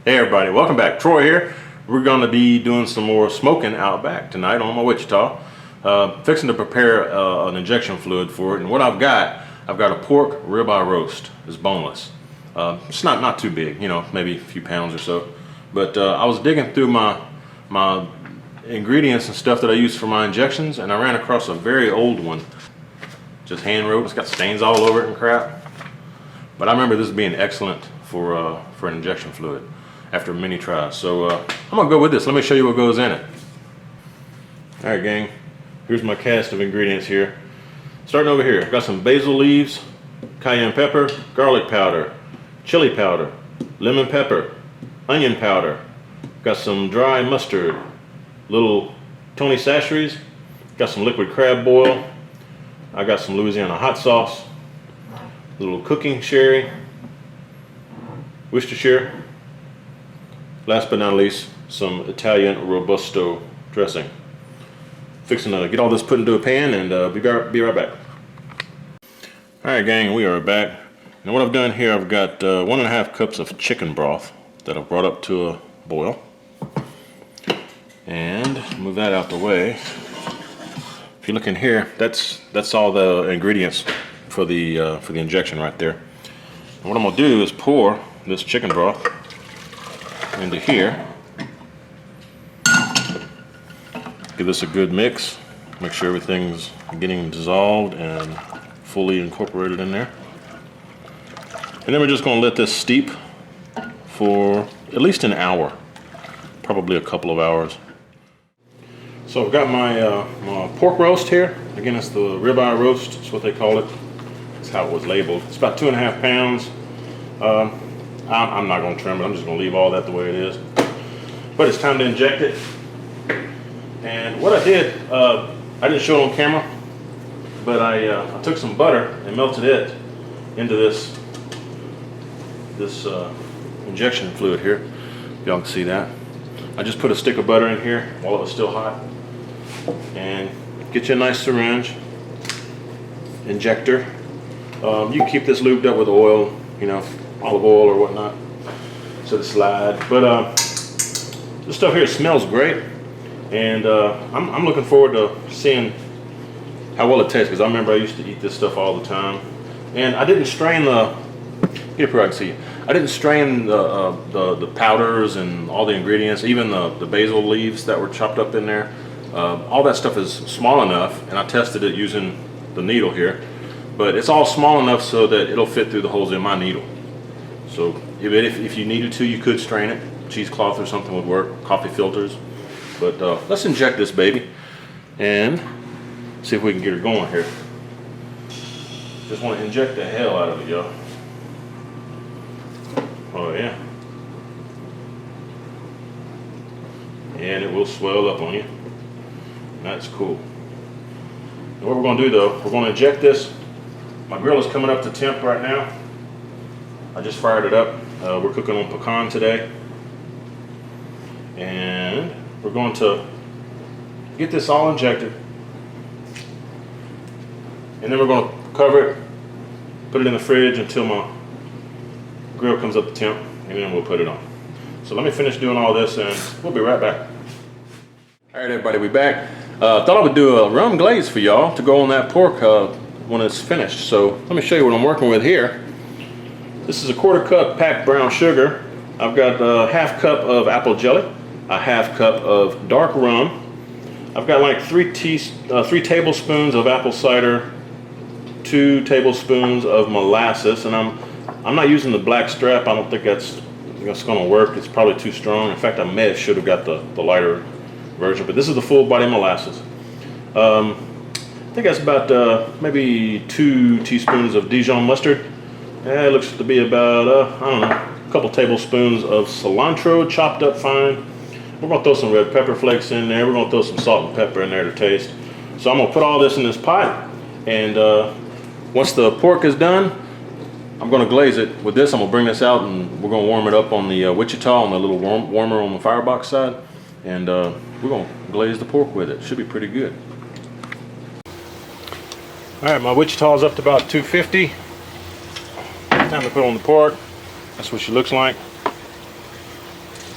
Hey everybody, welcome back. Troy here. We're going to be doing some more smoking out back tonight on my Wichita. Fixing to prepare an injection fluid for it, and what I've got a pork ribeye roast. It's boneless. It's not too big, you know, maybe a few pounds or so. But I was digging through my ingredients and stuff that I use for my injections, and I ran across a very old one. Just hand wrote. It's got stains all over it and crap. But I remember this being excellent for an injection fluid after many tries. So I'm gonna go with this. Let me show you what goes in it. All right, gang. Here's my cast of ingredients here. Starting over here, I've got some basil leaves, cayenne pepper, garlic powder, chili powder, lemon pepper, onion powder. Got some dry mustard, little Tony Chachere's. Got some liquid crab boil. I got some Louisiana hot sauce, little cooking sherry, Worcestershire. Last but not least, some Italian Robusto dressing. Fixing to get all this put into a pan and be right back. Alright gang, we are back. And what I've done here, I've got 1.5 cups of chicken broth that I've brought up to a boil. And move that out the way. If you look in here, that's all the ingredients for the injection right there. And what I'm gonna do is pour this chicken broth into here. Give this a good mix. Make sure everything's getting dissolved and fully incorporated in there. And then we're just going to let this steep for at least an hour, probably a couple of hours. So I've got my pork roast here. Again, it's the ribeye roast. That's what they call it. That's how it was labeled. It's about 2.5 pounds. I'm not going to trim it. I'm just going to leave all that the way it is. But it's time to inject it. And what I did, I didn't show it on camera, but I took some butter and melted it into this injection fluid here. Y'all can see that. I just put a stick of butter in here while it was still hot. And get you a nice syringe, injector. You can keep this lubed up with oil, you know, olive oil or whatnot, so the slide. But this stuff here smells great, and I'm looking forward to seeing how well it tastes, because I remember I used to eat this stuff all the time. And I didn't strain get up here I can see you. I didn't strain the powders and all the ingredients, even the basil leaves that were chopped up in there. All that stuff is small enough, and I tested it using the needle here, but it's all small enough so that it'll fit through the holes in my needle. So if you needed to, you could strain it. Cheesecloth or something would work, coffee filters. But let's inject this baby and see if we can get her going here. Just want to inject the hell out of it, y'all. Oh yeah. And it will swell up on you. That's cool. And what we're going to do though, we're going to inject this. My grill is coming up to temp right now. I just fired it up. We're cooking on pecan today. And we're going to get this all injected. And then we're going to cover it, put it in the fridge until my grill comes up to temp, and then we'll put it on. So let me finish doing all this and we'll be right back. All right, everybody, we're back. Thought I would do a rum glaze for y'all to go on that pork when it's finished. So let me show you what I'm working with here. This is a 1/4 cup packed brown sugar. I've got a 1/2 cup of apple jelly, a 1/2 cup of dark rum. I've got like 3 tablespoons of apple cider, 2 tablespoons of molasses, and I'm not using the black strap. I don't think that's going to work. It's probably too strong. In fact, I should have got the lighter version, but this is the full body molasses. I think that's about maybe 2 teaspoons of Dijon mustard. It looks to be about I don't know, a couple tablespoons of cilantro chopped up fine. We're going to throw some red pepper flakes in there. We're going to throw some salt and pepper in there to taste. So I'm going to put all this in this pot, and once the pork is done, I'm going to glaze it with this. I'm going to bring this out and we're going to warm it up on the Wichita, on the little warmer on the firebox side, and we're going to glaze the pork with it. Should be pretty good. All right, my Wichita's up to about 250. Time to put on the pork. That's what she looks like.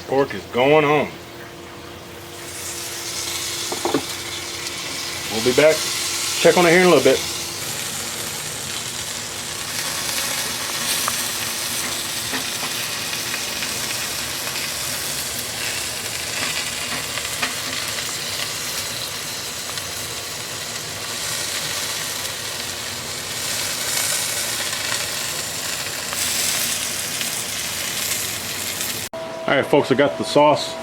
Pork is going on. We'll be back. Check on it here in a little bit. All right, folks, I got the sauce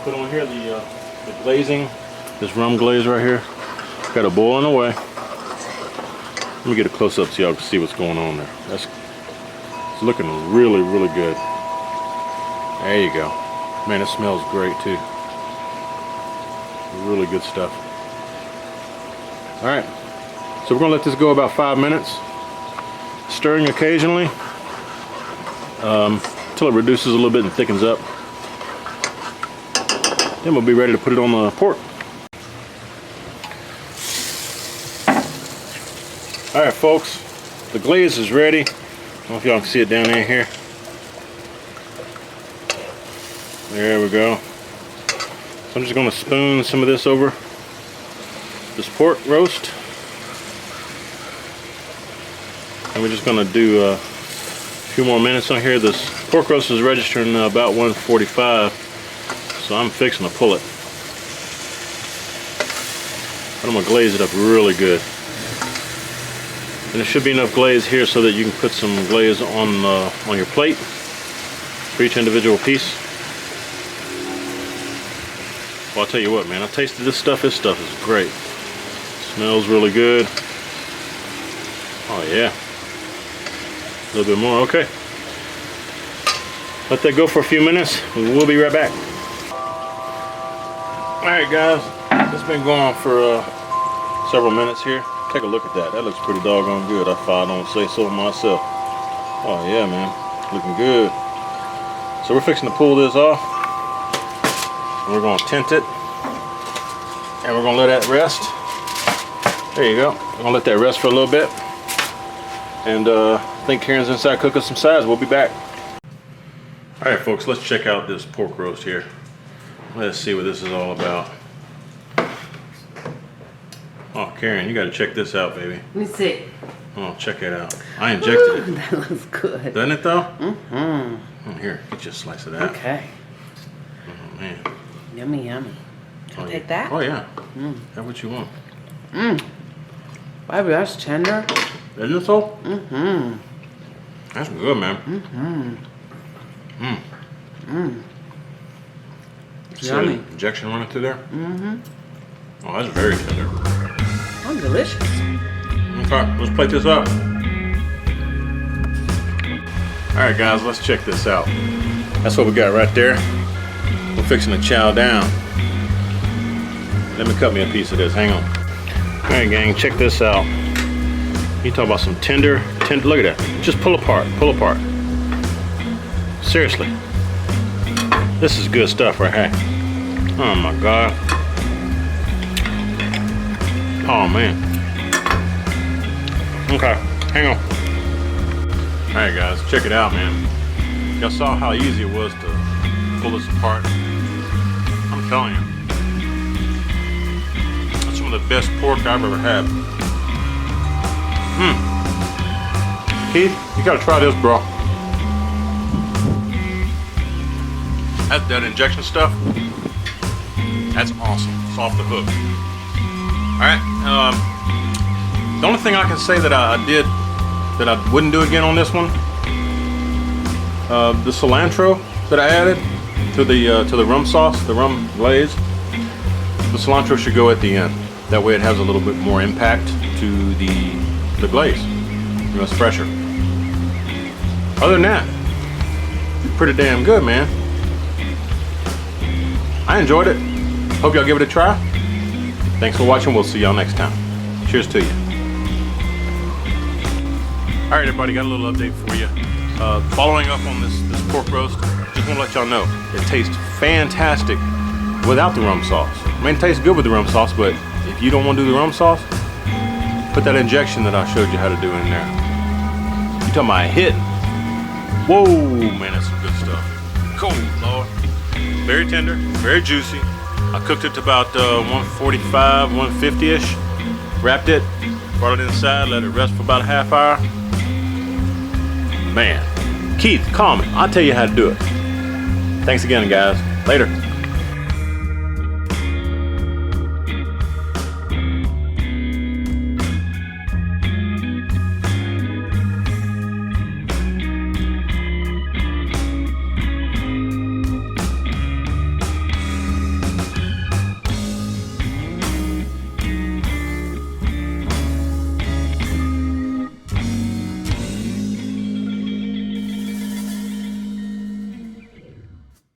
put on here, the glazing, this rum glaze right here. Got it boiling away. Let me get a close up so y'all can see what's going on there. It's looking really, really good. There you go. Man, it smells great too. Really good stuff. All right, so we're gonna let this go about 5 minutes, stirring occasionally until it reduces a little bit and thickens up. Then we'll be ready to put it on the pork. All right, folks, the glaze is ready. I don't know if y'all can see it down in here. There we go. So I'm just gonna spoon some of this over this pork roast. And we're just gonna do a few more minutes on here. This pork roast is registering about 145, so I'm fixing to pull it. But I'm gonna glaze it up really good. And there should be enough glaze here so that you can put some glaze on your plate for each individual piece. Well, I'll tell you what, man, I tasted this stuff. This stuff is great. Smells really good. Oh yeah. A little bit more, okay. Let that go for a few minutes. We'll be right back. All right, guys, it's been going on for several minutes here. Take a look at that. That looks pretty doggone good, if I don't say so myself. Oh yeah, man, looking good. So we're fixing to pull this off. And we're gonna tint it. And we're gonna let that rest. There you go. We're gonna let that rest for a little bit. And I think Karen's inside cooking some sides. We'll be back. All right, folks, let's check out this pork roast here. Let's see what this is all about. Oh, Karen, you got to check this out, baby. Let me see. Oh, check it out. I injected it. That looks good. Doesn't it, though? Mm-hmm. Oh, here, get you a slice of that. Okay. Oh, man. Yummy, yummy. Can I take that? Oh, yeah. That's what you want. Mmm. Baby, that's tender. Isn't it so? Mm-hmm. That's good, man. Mm-hmm. Mmm. Mmm. See Yummy. the injection running through there? Mm-hmm. Oh, that's very tender. Oh, delicious. Okay, let's plate this up. All right, guys, let's check this out. That's what we got right there. We're fixing to chow down. Let me cut me a piece of this. Hang on. All right, gang, check this out. You talk about some tender. Look at that. Just pull apart. Pull apart. Seriously. This is good stuff right here. Oh my God. Oh man. Okay, hang on. All right, guys, check it out, man. Y'all saw how easy it was to pull this apart. I'm telling you, that's some of the best pork I've ever had. Keith, you gotta try this, bro. That injection stuff, that's awesome. It's off the hook. Alright, the only thing I can say that I did that I wouldn't do again on this one, the cilantro that I added to the rum sauce, the rum glaze, the cilantro should go at the end. That way it has a little bit more impact to the glaze. You know, it's fresher. Other than that, pretty damn good, man. I enjoyed it. Hope y'all give it a try. Thanks for watching. We'll see y'all next time. Cheers to you. All right, everybody, got a little update for you. Following up on this pork roast, just want to let y'all know it tastes fantastic without the rum sauce. I mean, it tastes good with the rum sauce, but if you don't want to do the rum sauce, put that injection that I showed you how to do in there. You talking about a hit? Whoa, man, that's some good stuff. Cool, Lord. Very tender, very juicy. I cooked it to about 145, 150-ish. Wrapped it, brought it inside, let it rest for about a half hour. Man, Keith, call me. I'll tell you how to do it. Thanks again, guys. Later.